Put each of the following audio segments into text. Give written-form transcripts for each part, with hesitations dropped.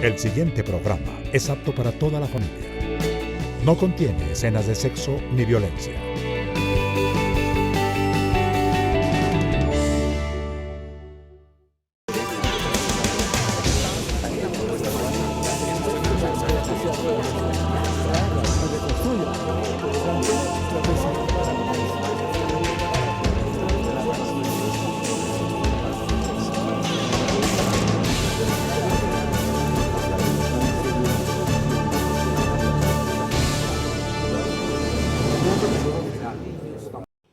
El siguiente programa es apto para toda la familia. No contiene escenas de sexo ni violencia.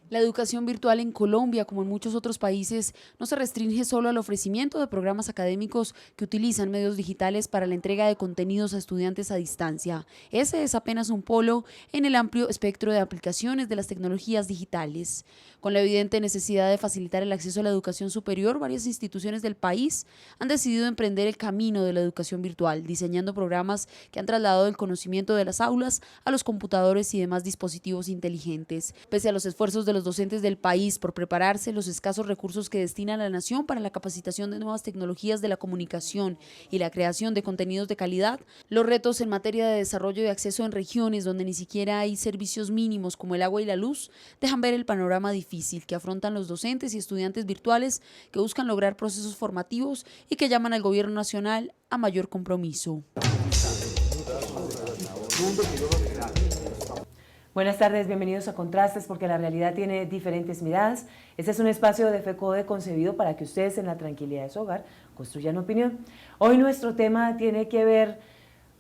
La educación virtual en Colombia, como en muchos otros países, no se restringe solo al ofrecimiento de programas académicos que utilizan medios digitales para la entrega de contenidos a estudiantes a distancia. Ese es apenas un polo en el amplio espectro de aplicaciones de las tecnologías digitales. Con la evidente necesidad de facilitar el acceso a la educación superior, varias instituciones del país han decidido emprender el camino de la educación virtual, diseñando programas que han trasladado el conocimiento de las aulas a los computadores y demás dispositivos inteligentes. Pese a los esfuerzos de los docentes del país por prepararse, los escasos recursos que destina la nación para la capacitación de nuevas tecnologías de la comunicación y la creación de contenidos de calidad, los retos en materia de desarrollo y acceso en regiones donde ni siquiera hay servicios mínimos como el agua y la luz, dejan ver el panorama difícil que afrontan los docentes y estudiantes virtuales que buscan lograr procesos formativos y que llaman al gobierno nacional a mayor compromiso. Buenas tardes, bienvenidos a Contrastes, porque la realidad tiene diferentes miradas. Este es un espacio de FECODE concebido para que ustedes en la tranquilidad de su hogar construyan opinión. Hoy nuestro tema tiene que ver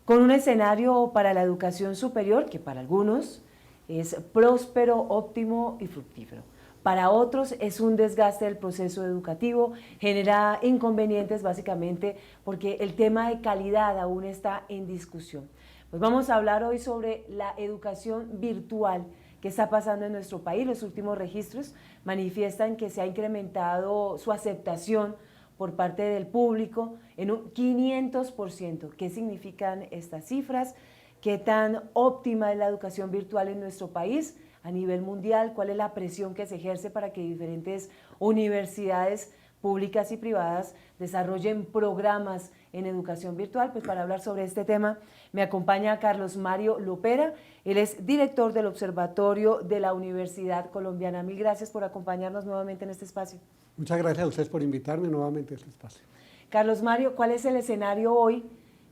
con un escenario para la educación superior que para algunos es próspero, óptimo y fructífero. Para otros es un desgaste del proceso educativo, genera inconvenientes básicamente porque el tema de calidad aún está en discusión. Pues vamos a hablar hoy sobre la educación virtual que está pasando en nuestro país. Los últimos registros manifiestan que se ha incrementado su aceptación por parte del público en un 500%. ¿Qué significan estas cifras? ¿Qué tan óptima es la educación virtual en nuestro país a nivel mundial? ¿Cuál es la presión que se ejerce para que diferentes universidades públicas y privadas desarrollen programas en educación virtual? Pues para hablar sobre este tema me acompaña Carlos Mario Lopera. Él es director del Observatorio de la Universidad Colombiana. Mil gracias por acompañarnos nuevamente en este espacio. Muchas gracias a ustedes por invitarme nuevamente a este espacio. Carlos Mario, ¿cuál es el escenario hoy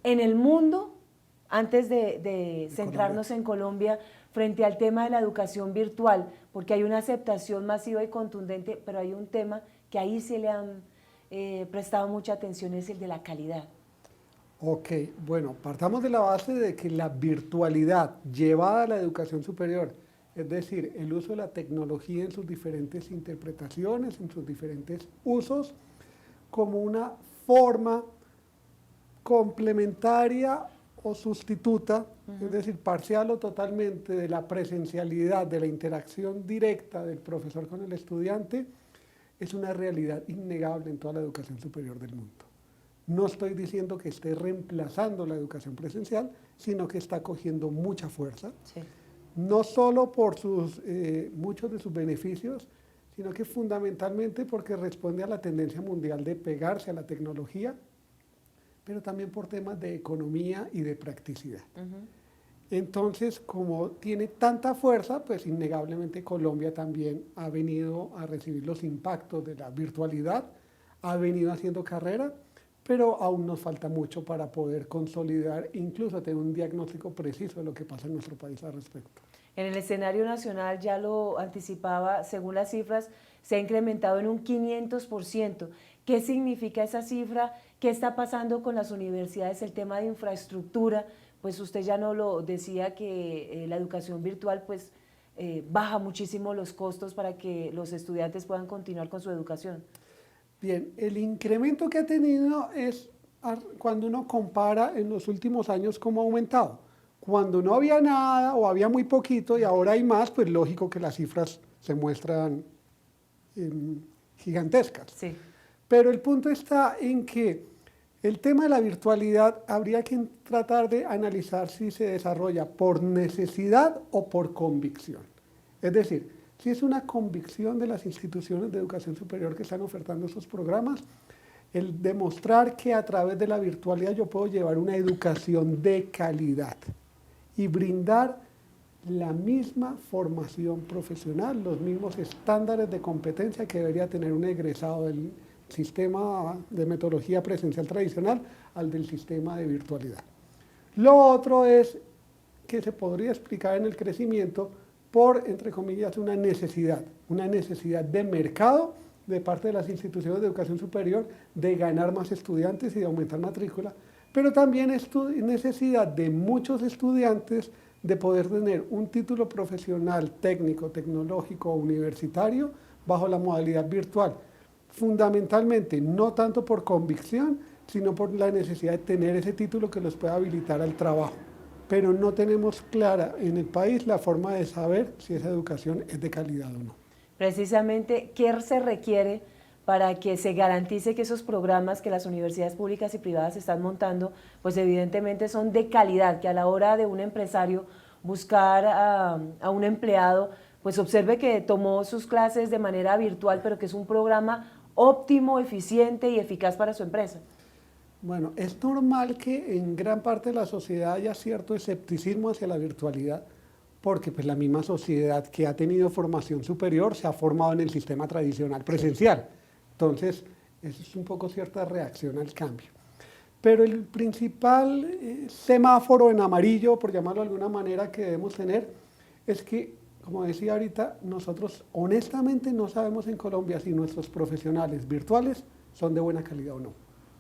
en el mundo, antes de centrarnos en Colombia, frente al tema de la educación virtual? Porque hay una aceptación masiva y contundente, pero hay un tema que ahí se le han prestado mucha atención, es el de la calidad. Ok, bueno, partamos de la base de que la virtualidad llevada a la educación superior, es decir, el uso de la tecnología en sus diferentes interpretaciones, en sus diferentes usos, como una forma complementaria o sustituta, es decir, parcial o totalmente de la presencialidad, de la interacción directa del profesor con el estudiante, es una realidad innegable en toda la educación superior del mundo. No estoy diciendo que esté reemplazando la educación presencial, sino que está cogiendo mucha fuerza, sí. No solo por muchos de sus beneficios, sino que fundamentalmente porque responde a la tendencia mundial de pegarse a la tecnología, pero también por temas de economía y de practicidad. Entonces, como tiene tanta fuerza, pues innegablemente Colombia también ha venido a recibir los impactos de la virtualidad, ha venido haciendo carrera, pero aún nos falta mucho para poder consolidar, incluso tener un diagnóstico preciso de lo que pasa en nuestro país al respecto. En el escenario nacional, ya lo anticipaba, según las cifras, se ha incrementado en un 500%. ¿Qué significa esa cifra? ¿Qué está pasando con las universidades? El tema de infraestructura, pues usted ya no lo decía que la educación virtual pues baja muchísimo los costos para que los estudiantes puedan continuar con su educación. Bien, el incremento que ha tenido es cuando uno compara en los últimos años cómo ha aumentado. Cuando no había nada o había muy poquito y ahora hay más, pues lógico que las cifras se muestran gigantescas. Sí. Pero el punto está en que el tema de la virtualidad habría que tratar de analizar si se desarrolla por necesidad o por convicción. Es decir, si es una convicción de las instituciones de educación superior que están ofertando esos programas, el demostrar que a través de la virtualidad yo puedo llevar una educación de calidad y brindar la misma formación profesional, los mismos estándares de competencia que debería tener un egresado del sistema de metodología presencial tradicional al del sistema de virtualidad. Lo otro es que se podría explicar en el crecimiento por, entre comillas, una necesidad de mercado de parte de las instituciones de educación superior de ganar más estudiantes y de aumentar matrícula, pero también necesidad de muchos estudiantes de poder tener un título profesional, técnico, tecnológico o universitario bajo la modalidad virtual. Fundamentalmente, no tanto por convicción, sino por la necesidad de tener ese título que los pueda habilitar al trabajo. Pero no tenemos clara en el país la forma de saber si esa educación es de calidad o no. Precisamente, ¿qué se requiere para que se garantice que esos programas que las universidades públicas y privadas están montando, pues evidentemente son de calidad, que a la hora de un empresario buscar a un empleado, pues observe que tomó sus clases de manera virtual, pero que es un programa óptimo, eficiente y eficaz para su empresa? Bueno, es normal que en gran parte de la sociedad haya cierto escepticismo hacia la virtualidad, porque pues la misma sociedad que ha tenido formación superior se ha formado en el sistema tradicional presencial. Entonces, eso es un poco cierta reacción al cambio. Pero el principal semáforo en amarillo, por llamarlo de alguna manera, que debemos tener, es que, como decía ahorita, nosotros honestamente no sabemos en Colombia si nuestros profesionales virtuales son de buena calidad o no,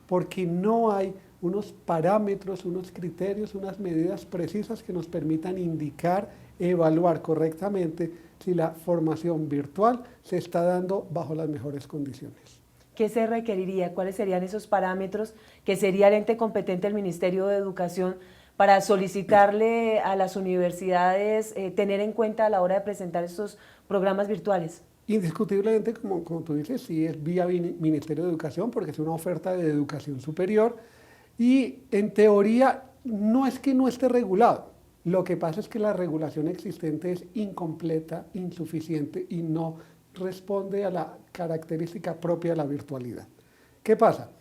porque no hay unos parámetros, unos criterios, unas medidas precisas que nos permitan indicar, evaluar correctamente si la formación virtual se está dando bajo las mejores condiciones. ¿Qué se requeriría? ¿Cuáles serían esos parámetros que sería el ente competente del Ministerio de Educación para solicitarle a las universidades tener en cuenta a la hora de presentar estos programas virtuales? Indiscutiblemente, como tú dices, sí es vía Ministerio de Educación, porque es una oferta de educación superior y en teoría no es que no esté regulado. Lo que pasa es que la regulación existente es incompleta, insuficiente y no responde a la característica propia de la virtualidad. ¿Qué pasa?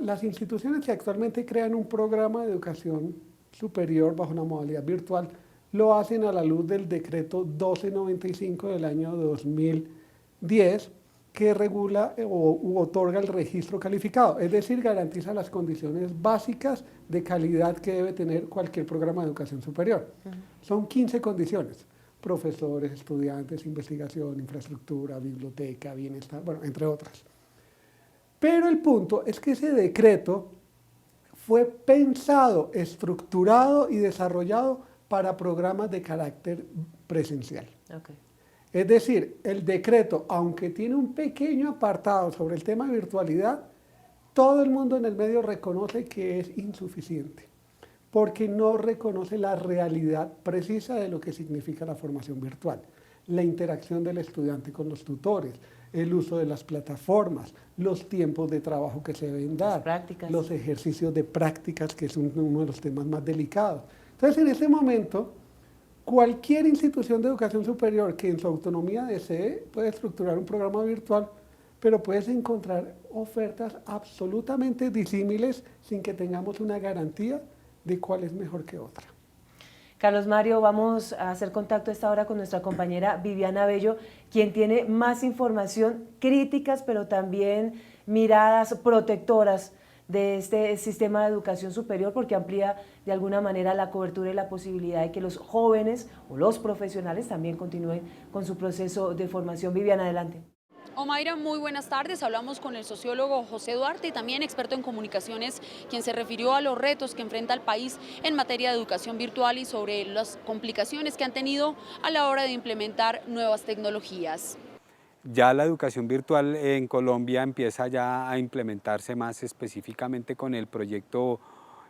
Las instituciones que actualmente crean un programa de educación superior bajo una modalidad virtual lo hacen a la luz del decreto 1295 del año 2010 que regula u otorga el registro calificado, es decir, garantiza las condiciones básicas de calidad que debe tener cualquier programa de educación superior. Son 15 condiciones: profesores, estudiantes, investigación, infraestructura, biblioteca, bienestar, bueno, entre otras. Pero el punto es que ese decreto fue pensado, estructurado y desarrollado para programas de carácter presencial. Okay. Es decir, el decreto, aunque tiene un pequeño apartado sobre el tema de virtualidad, todo el mundo en el medio reconoce que es insuficiente, porque no reconoce la realidad precisa de lo que significa la formación virtual, la interacción del estudiante con los tutores, el uso de las plataformas, los tiempos de trabajo que se deben dar, los ejercicios de prácticas, que es uno de los temas más delicados. Entonces, en ese momento, cualquier institución de educación superior que en su autonomía desee puede estructurar un programa virtual, pero puedes encontrar ofertas absolutamente disímiles sin que tengamos una garantía de cuál es mejor que otra. Carlos Mario, vamos a hacer contacto a esta hora con nuestra compañera Viviana Bello, quien tiene más información, críticas, pero también miradas protectoras de este sistema de educación superior, porque amplía de alguna manera la cobertura y la posibilidad de que los jóvenes o los profesionales también continúen con su proceso de formación. Viviana, adelante. Omaira, muy buenas tardes. Hablamos con el sociólogo José Duarte y también experto en comunicaciones, quien se refirió a los retos que enfrenta el país en materia de educación virtual y sobre las complicaciones que han tenido a la hora de implementar nuevas tecnologías. Ya la educación virtual en Colombia empieza ya a implementarse más específicamente con el proyecto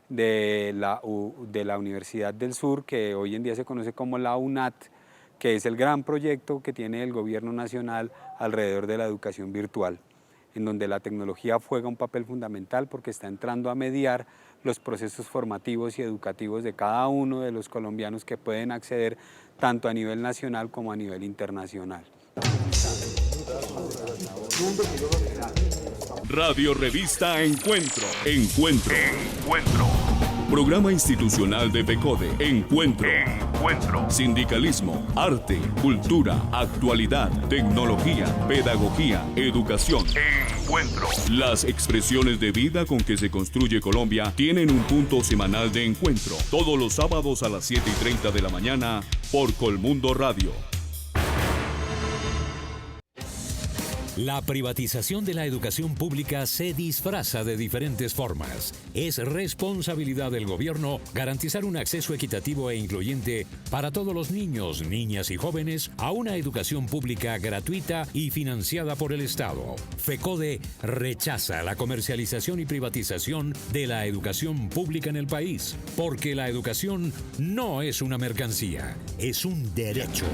de la Universidad del Sur, que hoy en día se conoce como la UNAT, que es el gran proyecto que tiene el gobierno nacional alrededor de la educación virtual, en donde la tecnología juega un papel fundamental porque está entrando a mediar los procesos formativos y educativos de cada uno de los colombianos que pueden acceder tanto a nivel nacional como a nivel internacional. Radio Revista Encuentro. Encuentro. Programa institucional de FECODE. Encuentro. Sindicalismo, arte, cultura, actualidad, tecnología, pedagogía, educación. Encuentro. Las expresiones de vida con que se construye Colombia tienen un punto semanal de encuentro. Todos los sábados a las 7:30 de la mañana por Colmundo Radio. La privatización de la educación pública se disfraza de diferentes formas. Es responsabilidad del gobierno garantizar un acceso equitativo e incluyente para todos los niños, niñas y jóvenes a una educación pública gratuita y financiada por el Estado. FECODE rechaza la comercialización y privatización de la educación pública en el país, porque la educación no es una mercancía, es un derecho.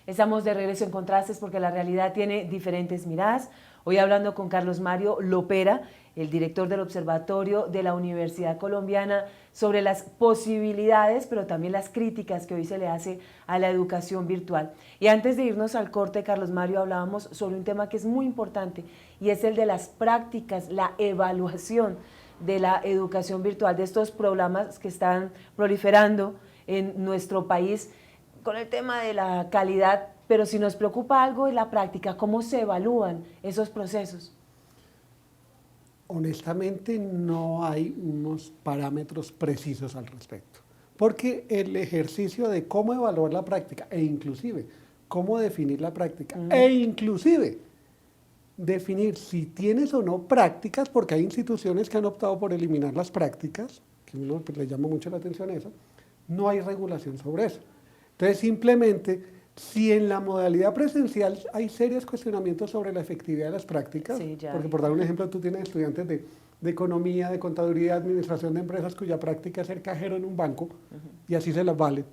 Estamos de regreso en Contrastes porque la realidad tiene diferentes miradas. Hoy hablando con Carlos Mario Lopera, el director del Observatorio de la Universidad Colombiana, sobre las posibilidades, pero también las críticas que hoy se le hace a la educación virtual. Y antes de irnos al corte, Carlos Mario, hablábamos sobre un tema que es muy importante y es el de las prácticas, la evaluación de la educación virtual, de estos programas que están proliferando en nuestro país con el tema de la calidad, pero si nos preocupa algo es la práctica, ¿cómo se evalúan esos procesos? Honestamente no hay unos parámetros precisos al respecto, porque el ejercicio de cómo evaluar la práctica e inclusive cómo definir la práctica e inclusive definir si tienes o no prácticas, porque hay instituciones que han optado por eliminar las prácticas, que uno pues, le llama mucho la atención eso, no hay regulación sobre eso. Entonces, simplemente, si en la modalidad presencial hay serios cuestionamientos sobre la efectividad de las prácticas, sí, porque por dar un ejemplo, tú tienes estudiantes de economía, de contaduría, de administración de empresas, cuya práctica es ser cajero en un banco, y así se las vale,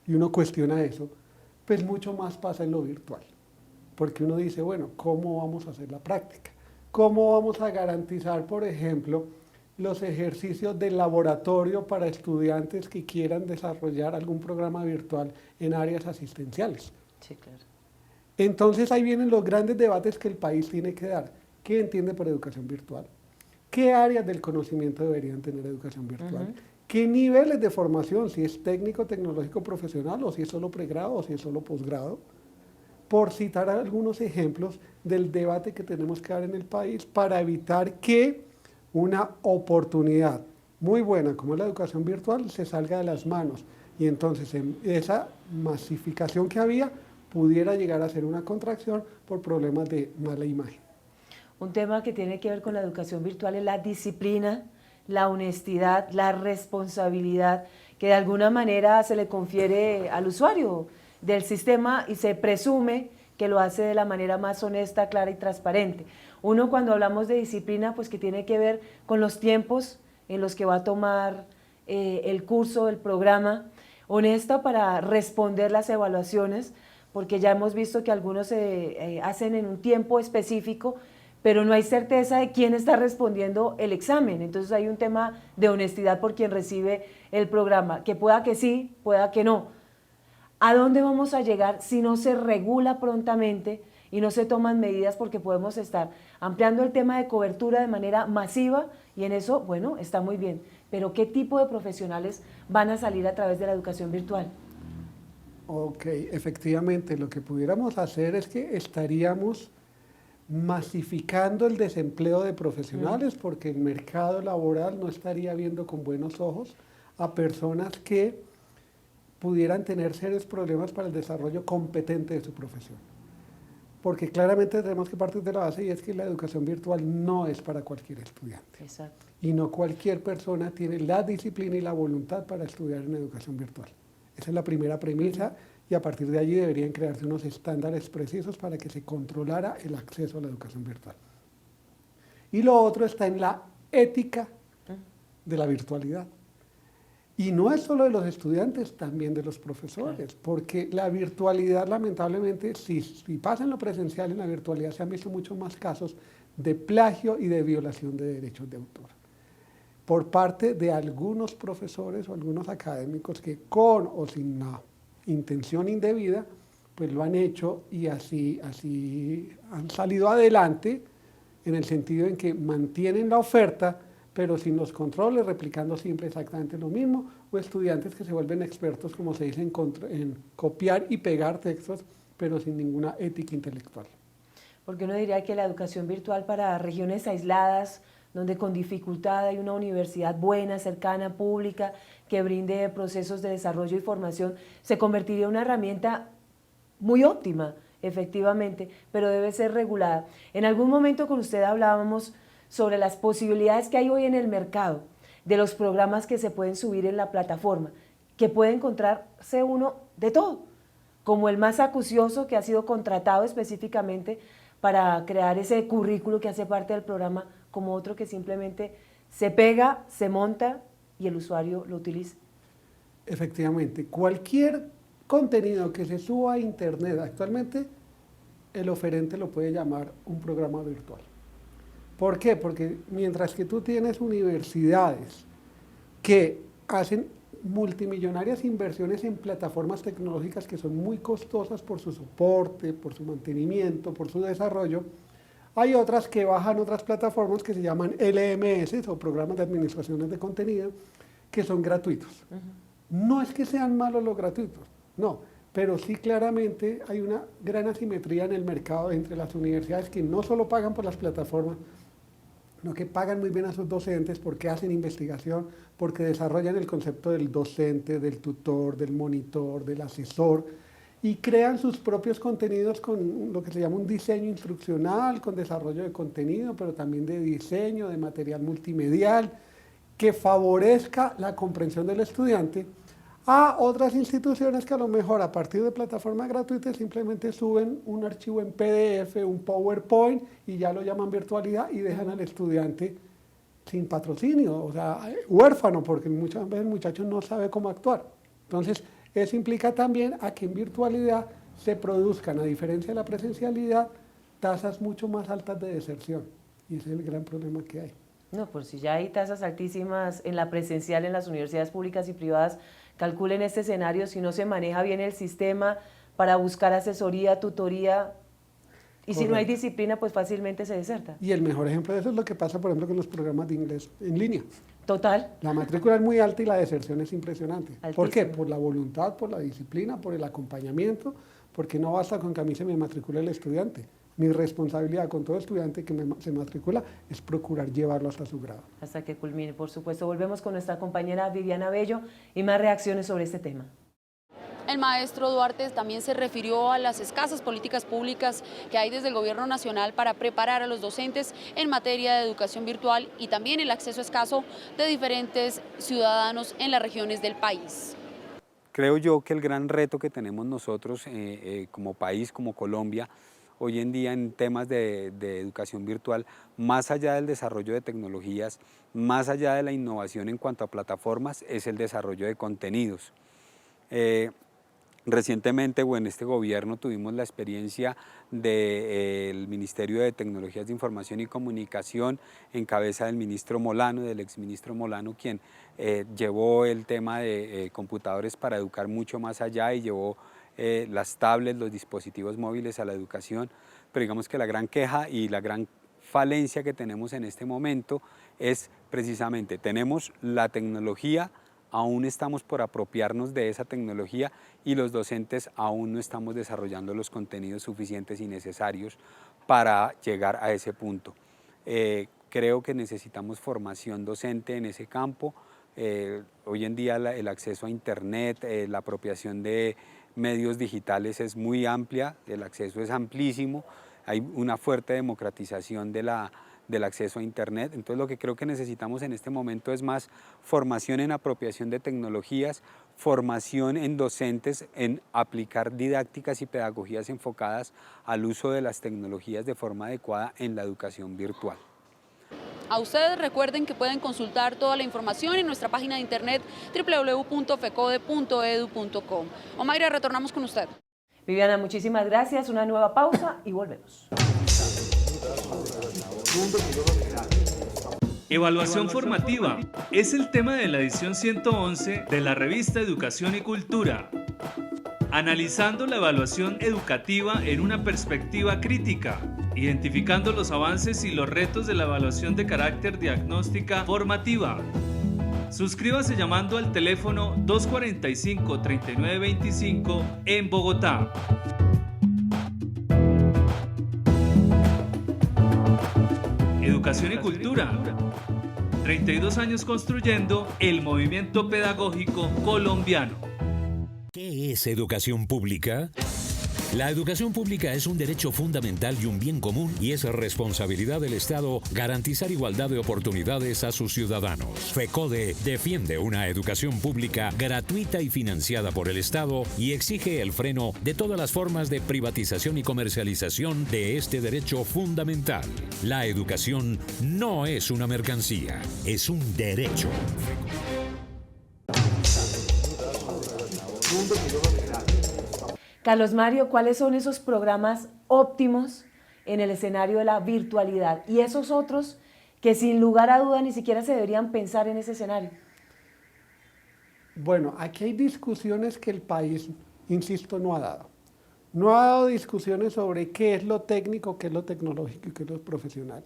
y uno cuestiona eso, pues mucho más pasa en lo virtual. Porque uno dice, bueno, ¿cómo vamos a hacer la práctica? ¿Cómo vamos a garantizar, por ejemplo, los ejercicios de laboratorio para estudiantes que quieran desarrollar algún programa virtual en áreas asistenciales? Sí, claro. Entonces ahí vienen los grandes debates que el país tiene que dar. ¿Qué entiende por educación virtual? ¿Qué áreas del conocimiento deberían tener educación virtual? ¿Qué niveles de formación? Si es técnico, tecnológico, profesional, o si es solo pregrado, o si es solo posgrado. Por citar algunos ejemplos del debate que tenemos que dar en el país para evitar que una oportunidad muy buena como la educación virtual se salga de las manos y entonces esa masificación que había pudiera llegar a ser una contracción por problemas de mala imagen. Un tema que tiene que ver con la educación virtual es la disciplina, la honestidad, la responsabilidad que de alguna manera se le confiere al usuario del sistema y se presume que lo hace de la manera más honesta, clara y transparente. Uno cuando hablamos de disciplina, pues que tiene que ver con los tiempos en los que va a tomar el curso, el programa, honesta para responder las evaluaciones, porque ya hemos visto que algunos se hacen en un tiempo específico, pero no hay certeza de quién está respondiendo el examen. Entonces hay un tema de honestidad por quien recibe el programa, que pueda que sí, pueda que no. ¿A dónde vamos a llegar si no se regula prontamente y no se toman medidas? Porque podemos estar ampliando el tema de cobertura de manera masiva y en eso, bueno, está muy bien. Pero ¿qué tipo de profesionales van a salir a través de la educación virtual? Ok, efectivamente, lo que pudiéramos hacer es que estaríamos masificando el desempleo de profesionales porque el mercado laboral no estaría viendo con buenos ojos a personas que pudieran tener serios problemas para el desarrollo competente de su profesión. Porque claramente tenemos que partir de la base y es que la educación virtual no es para cualquier estudiante. Exacto. Y no cualquier persona tiene la disciplina y la voluntad para estudiar en educación virtual. Esa es la primera premisa y a partir de allí deberían crearse unos estándares precisos para que se controlara el acceso a la educación virtual. Y lo otro está en la ética de la virtualidad. Y no es solo de los estudiantes, también de los profesores, porque la virtualidad, lamentablemente, si pasa en lo presencial, en la virtualidad se han visto muchos más casos de plagio y de violación de derechos de autor por parte de algunos profesores o algunos académicos que con o sin la intención indebida pues lo han hecho y así han salido adelante en el sentido en que mantienen la oferta, pero sin los controles, replicando siempre exactamente lo mismo, o estudiantes que se vuelven expertos, como se dice, en copiar y pegar textos, pero sin ninguna ética intelectual. Porque uno diría que la educación virtual para regiones aisladas, donde con dificultad hay una universidad buena, cercana, pública, que brinde procesos de desarrollo y formación, se convertiría en una herramienta muy óptima, efectivamente, pero debe ser regulada. En algún momento con usted hablábamos sobre las posibilidades que hay hoy en el mercado, de los programas que se pueden subir en la plataforma, que puede encontrarse uno de todo, como el más acucioso que ha sido contratado específicamente para crear ese currículo que hace parte del programa, como otro que simplemente se pega, se monta y el usuario lo utiliza. Efectivamente, cualquier contenido que se suba a internet actualmente, el oferente lo puede llamar un programa virtual. ¿Por qué? Porque mientras que tú tienes universidades que hacen multimillonarias inversiones en plataformas tecnológicas que son muy costosas por su soporte, por su mantenimiento, por su desarrollo, hay otras que bajan otras plataformas que se llaman LMS o programas de administración de contenido, que son gratuitos. No es que sean malos los gratuitos, no, pero sí claramente hay una gran asimetría en el mercado entre las universidades que no solo pagan por las plataformas, sino que pagan muy bien a sus docentes porque hacen investigación, porque desarrollan el concepto del docente, del tutor, del monitor, del asesor, y crean sus propios contenidos con lo que se llama un diseño instruccional, con desarrollo de contenido, pero también de diseño, de material multimedial, que favorezca la comprensión del estudiante, a otras instituciones que a lo mejor a partir de plataformas gratuitas simplemente suben un archivo en PDF, un PowerPoint y ya lo llaman virtualidad y dejan al estudiante sin patrocinio, o sea, huérfano, porque muchas veces el muchacho no sabe cómo actuar. Entonces, eso implica también a que en virtualidad se produzcan, a diferencia de la presencialidad, tasas mucho más altas de deserción. Y ese es el gran problema que hay. No, pues si ya hay tasas altísimas en la presencial en las universidades públicas y privadas, calculen este escenario si no se maneja bien el sistema para buscar asesoría, tutoría, y si no hay disciplina, pues fácilmente se deserta. Y el mejor ejemplo de eso es lo que pasa, por ejemplo, con los programas de inglés en línea. Total. La matrícula es muy alta y la deserción es impresionante. Altísima. ¿Por qué? Por la voluntad, por la disciplina, por el acompañamiento, porque no basta con que a mí se me matricule el estudiante. Mi responsabilidad con todo estudiante que se matricula es procurar llevarlo hasta su grado. Hasta que culmine, por supuesto. Volvemos con nuestra compañera Viviana Bello y más reacciones sobre este tema. El maestro Duarte también se refirió a las escasas políticas públicas que hay desde el gobierno nacional para preparar a los docentes en materia de educación virtual y también el acceso escaso de diferentes ciudadanos en las regiones del país. Creo yo que el gran reto que tenemos nosotros como país, como Colombia, hoy en día en temas de educación virtual, más allá del desarrollo de tecnologías, más allá de la innovación en cuanto a plataformas, es el desarrollo de contenidos. Recientemente, en este gobierno tuvimos la experiencia del Ministerio de Tecnologías de Información y Comunicación en cabeza del ministro Molano, del exministro Molano, quien llevó el tema de computadores para educar mucho más allá y llevó las tablets, los dispositivos móviles a la educación, pero digamos que la gran queja y la gran falencia que tenemos en este momento es precisamente, tenemos la tecnología, aún estamos por apropiarnos de esa tecnología y los docentes aún no estamos desarrollando los contenidos suficientes y necesarios para llegar a ese punto. Creo que necesitamos formación docente en ese campo. Hoy en día el acceso a internet, la apropiación de medios digitales es muy amplia, el acceso es amplísimo, hay una fuerte democratización del acceso a internet, entonces lo que creo que necesitamos en este momento es más formación en apropiación de tecnologías, formación en docentes en aplicar didácticas y pedagogías enfocadas al uso de las tecnologías de forma adecuada en la educación virtual. A ustedes recuerden que pueden consultar toda la información en nuestra página de internet www.fecode.edu.co. Omaira, retornamos con usted. Viviana, muchísimas gracias. Una nueva pausa y volvemos. Evaluación formativa es el tema de la edición 111 de la revista Educación y Cultura. analizando la evaluación educativa en una perspectiva crítica, identificando los avances y los retos de la evaluación de carácter diagnóstica formativa. Suscríbase llamando al teléfono 245-3925 en Bogotá. Educación y cultura. 32 años construyendo el movimiento pedagógico colombiano. ¿Qué es educación pública? La educación pública es un derecho fundamental y un bien común y es responsabilidad del Estado garantizar igualdad de oportunidades a sus ciudadanos. FECODE defiende una educación pública gratuita y financiada por el Estado y exige el freno de todas las formas de privatización y comercialización de este derecho fundamental. La educación no es una mercancía, es un derecho. Carlos Mario, ¿cuáles son esos programas óptimos en el escenario de la virtualidad y esos otros que sin lugar a duda ni siquiera se deberían pensar en ese escenario? Bueno, aquí hay discusiones que el país, insisto, no ha dado. No ha dado discusiones sobre qué es lo técnico, qué es lo tecnológico y qué es lo profesional.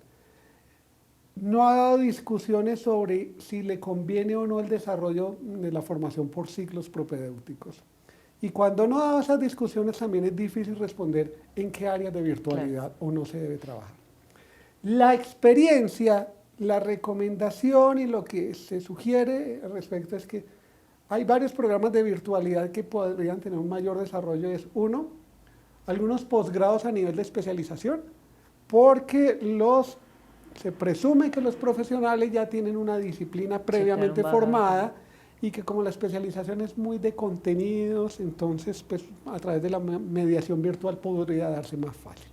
No ha dado discusiones sobre si le conviene o no el desarrollo de la formación por ciclos propedéuticos. Y cuando no ha dado esas discusiones también es difícil responder en qué áreas de virtualidad o no se debe trabajar. La experiencia, la recomendación y lo que se sugiere al respecto es que hay varios programas de virtualidad que podrían tener un mayor desarrollo. Es uno, algunos posgrados a nivel de especialización, porque se presume que los profesionales ya tienen una disciplina previamente formada y que como la especialización es muy de contenidos, entonces pues, a través de la mediación virtual podría darse más fácil.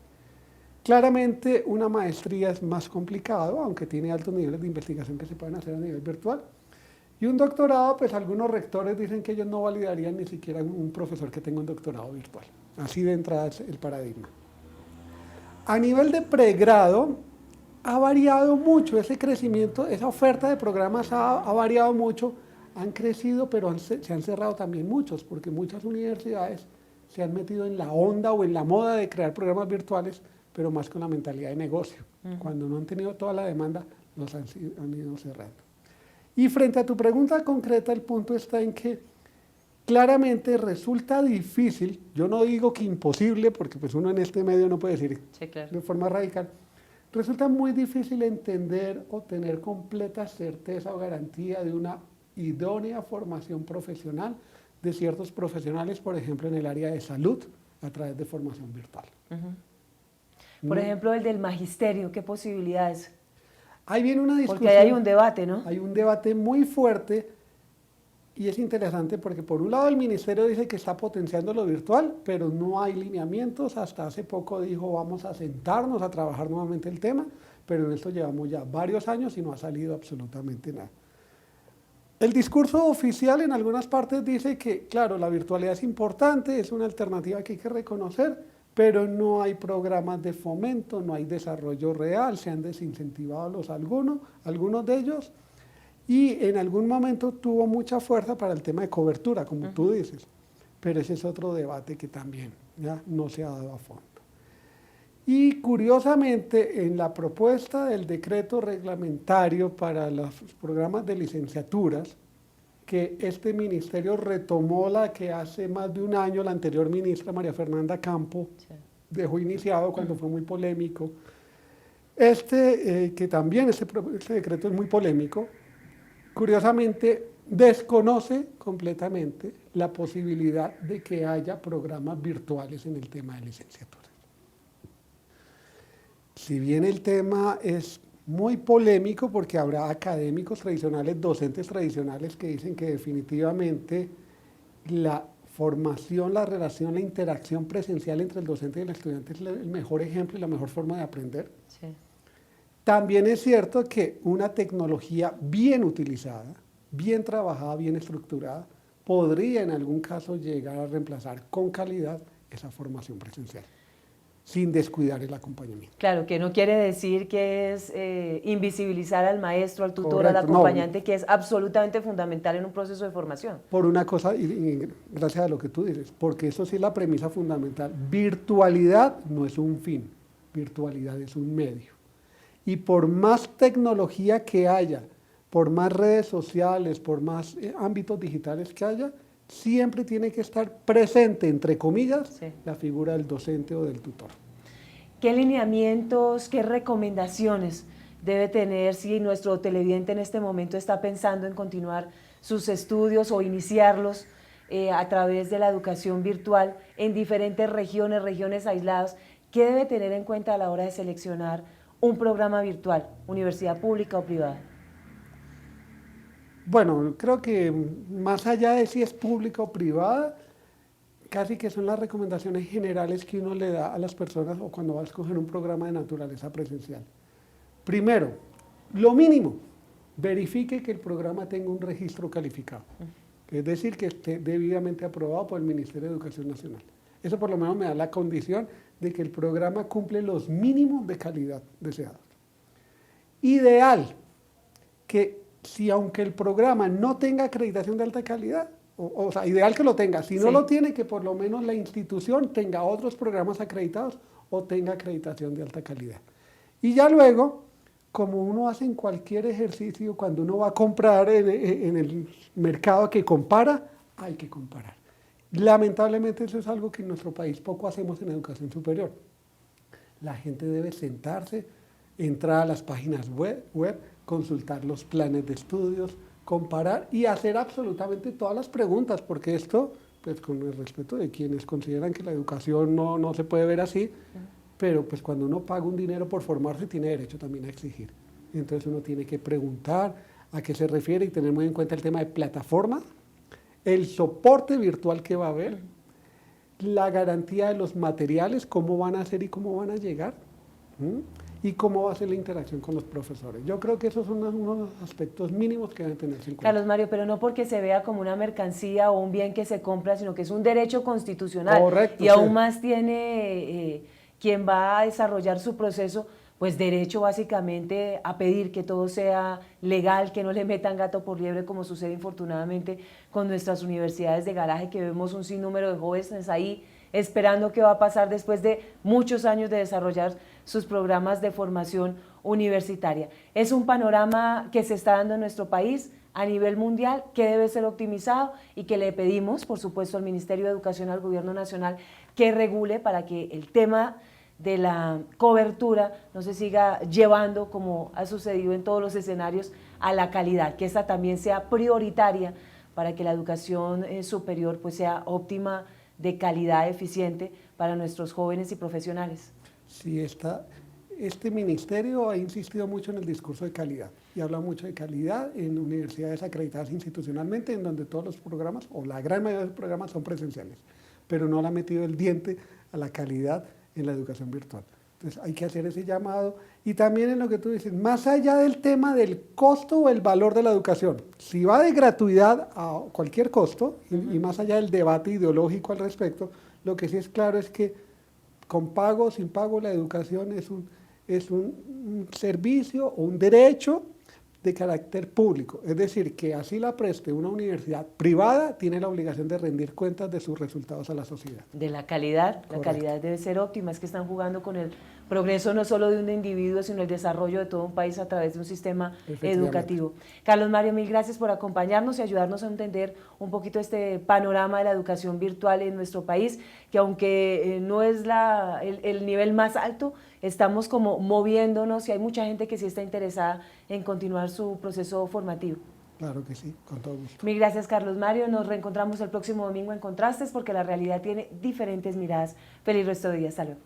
Claramente una maestría es más complicado, aunque tiene altos niveles de investigación que se pueden hacer a nivel virtual. Y un doctorado, pues algunos rectores dicen que ellos no validarían ni siquiera un profesor que tenga un doctorado virtual. Así de entrada es el paradigma. A nivel de pregrado, ha variado mucho ese crecimiento, esa oferta de programas ha variado mucho. Han crecido, pero se han cerrado también muchos, porque muchas universidades se han metido en la onda o en la moda de crear programas virtuales, pero más con la mentalidad de negocio. Cuando no han tenido toda la demanda, los han ido cerrando. Y frente a tu pregunta concreta, el punto está en que claramente resulta difícil, yo no digo que imposible, porque pues uno en este medio no puede decir de forma radical, resulta muy difícil entender o tener completa certeza o garantía de una idónea formación profesional de ciertos profesionales, por ejemplo, en el área de salud, a través de formación virtual. Por ejemplo, el del magisterio, ¿qué posibilidades? Ahí viene una discusión. Porque ahí hay un debate, ¿no? Hay un debate muy fuerte y es interesante porque por un lado el ministerio dice que está potenciando lo virtual, pero no hay lineamientos. Hasta hace poco dijo vamos a sentarnos a trabajar nuevamente el tema, pero en esto llevamos ya varios años y no ha salido absolutamente nada. El discurso oficial en algunas partes dice que, claro, la virtualidad es importante, es una alternativa que hay que reconocer, pero no hay programas de fomento, no hay desarrollo real, se han desincentivado algunos de ellos, y en algún momento tuvo mucha fuerza para el tema de cobertura, como tú dices, pero ese es otro debate que también ya no se ha dado a fondo. Y curiosamente, en la propuesta del decreto reglamentario para los programas de licenciaturas, que este ministerio retomó la que hace más de un año la anterior ministra María Fernanda Campo dejó iniciado cuando fue muy polémico, que también este decreto es muy polémico, curiosamente desconoce completamente la posibilidad de que haya programas virtuales en el tema de licenciatura. Si bien el tema es muy polémico porque habrá académicos tradicionales, docentes tradicionales que dicen que definitivamente la formación, la relación, la interacción presencial entre el docente y el estudiante es el mejor ejemplo y la mejor forma de aprender. Sí. También es cierto que una tecnología bien utilizada, bien trabajada, bien estructurada, podría en algún caso llegar a reemplazar con calidad esa formación presencial. sin descuidar el acompañamiento. Claro, que no quiere decir que es invisibilizar al maestro, al tutor, Correcto, al acompañante, que es absolutamente fundamental en un proceso de formación. Por una cosa, y gracias a lo que tú dices, porque eso sí es la premisa fundamental. Virtualidad no es un fin, virtualidad es un medio. Y por más tecnología que haya, por más redes sociales, por más ámbitos digitales que haya, siempre tiene que estar presente, entre comillas, sí, la figura del docente o del tutor. ¿Qué lineamientos, qué recomendaciones debe tener si nuestro televidente en este momento está pensando en continuar sus estudios o iniciarlos a través de la educación virtual en diferentes regiones aisladas? ¿Qué debe tener en cuenta a la hora de seleccionar un programa virtual, universidad pública o privada? Bueno, creo que más allá de si es pública o privada, casi que son las recomendaciones generales que uno le da a las personas o cuando va a escoger un programa de naturaleza presencial. Primero, lo mínimo, verifique que el programa tenga un registro calificado, es decir, que esté debidamente aprobado por el Ministerio de Educación Nacional. Eso por lo menos me da la condición de que el programa cumple los mínimos de calidad deseados. Ideal que si aunque el programa no tenga acreditación de alta calidad, o sea, ideal que lo tenga, si no lo tiene, que por lo menos la institución tenga otros programas acreditados o tenga acreditación de alta calidad. Y ya luego, como uno hace en cualquier ejercicio, cuando uno va a comprar en el mercado que compara, hay que comparar. Lamentablemente eso es algo que en nuestro país poco hacemos en educación superior. La gente debe sentarse, entrar a las páginas web, consultar los planes de estudios, comparar y hacer absolutamente todas las preguntas, porque esto, pues con el respeto de quienes consideran que la educación no se puede ver así, pero pues cuando uno paga un dinero por formarse tiene derecho también a exigir. Entonces uno tiene que preguntar a qué se refiere y tener muy en cuenta el tema de plataforma, el soporte virtual que va a haber, la garantía de los materiales, cómo van a ser y cómo van a llegar, y cómo va a ser la interacción con los profesores. Yo creo que esos son unos aspectos mínimos que deben tenerse en cuenta. Carlos Mario, pero no porque se vea como una mercancía o un bien que se compra, sino que es un derecho constitucional. Correcto, y aún más tiene quien va a desarrollar su proceso, pues derecho básicamente a pedir que todo sea legal, que no le metan gato por liebre como sucede infortunadamente con nuestras universidades de garaje, que vemos un sinnúmero de jóvenes ahí esperando qué va a pasar después de muchos años de desarrollar sus programas de formación universitaria. Es un panorama que se está dando en nuestro país a nivel mundial, que debe ser optimizado y que le pedimos, por supuesto, al Ministerio de Educación, al Gobierno Nacional, que regule para que el tema de la cobertura no se siga llevando, como ha sucedido en todos los escenarios, a la calidad, que esta también sea prioritaria para que la educación superior pues sea óptima, de calidad, eficiente para nuestros jóvenes y profesionales. Sí, este ministerio ha insistido mucho en el discurso de calidad y habla mucho de calidad en universidades acreditadas institucionalmente, en donde todos los programas, o la gran mayoría de los programas, son presenciales, pero no le ha metido el diente a la calidad en la educación virtual. Entonces hay que hacer ese llamado y también en lo que tú dices, más allá del tema del costo o el valor de la educación, si va de gratuidad a cualquier costo y más allá del debate ideológico al respecto, lo que sí es claro es que con pago o sin pago la educación es un servicio o un derecho de carácter público, es decir, que así la preste una universidad privada, tiene la obligación de rendir cuentas de sus resultados a la sociedad. De la calidad, correcto. La calidad debe ser óptima, es que están jugando con el progreso no solo de un individuo, sino el desarrollo de todo un país a través de un sistema educativo. Carlos Mario, mil gracias por acompañarnos y ayudarnos a entender un poquito este panorama de la educación virtual en nuestro país, que aunque no es el nivel más alto, estamos como moviéndonos y hay mucha gente que sí está interesada en continuar su proceso formativo. Claro que sí, con todo gusto. Mil gracias, Carlos Mario. Nos reencontramos el próximo domingo en Contrastes, porque la realidad tiene diferentes miradas. Feliz resto de día. Hasta luego.